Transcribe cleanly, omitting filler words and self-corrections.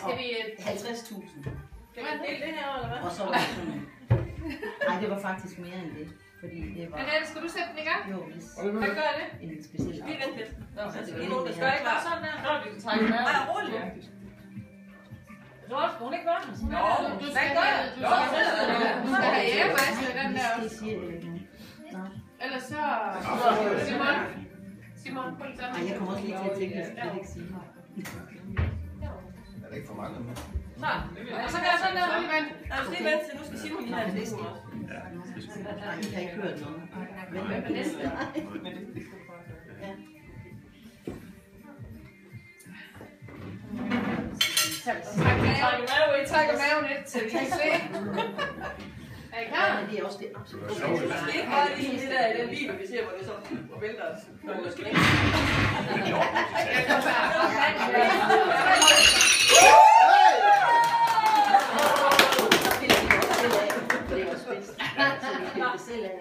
skal vi... 50.000. Kan man dele det her, eller hvad? Og så var det sådan... Nej, det var faktisk mere end det. Fordi det var... Annette, skal du sætte den i gang? Jo, hvis... Hvad gør det? En speciel... Lige vent lidt. Nå, Så det var det lidt skal ikke være sådan der. Nå, vi kan trække med. Nej, roligt. George, skal hun ikke gøre det? Nå, du skal gøre det. Du skal have æremejsel i den der også. Det siger det ikke. Nå. Ellers så... Simon, prøv lige Ej, jeg kommer også lige til at tænke, at jeg skal ikke sige det. Er der ikke for mange med? Så, og så gør jeg sådan der, lige vent. Nej, du skal lige vente til, nu skal Simon lige have en liste også. Nej, I har ikke hørt noget. Men hvad er næste? Ja. Trækker maven lidt til vi kan se. Er I klar? Ja, det er også det absolut. Du skal ikke bare lige det der i den video, vi ser, hvor det så vælter os. Du skal ikke. Jeg kommer Det var spidst. Så vi kan selv af.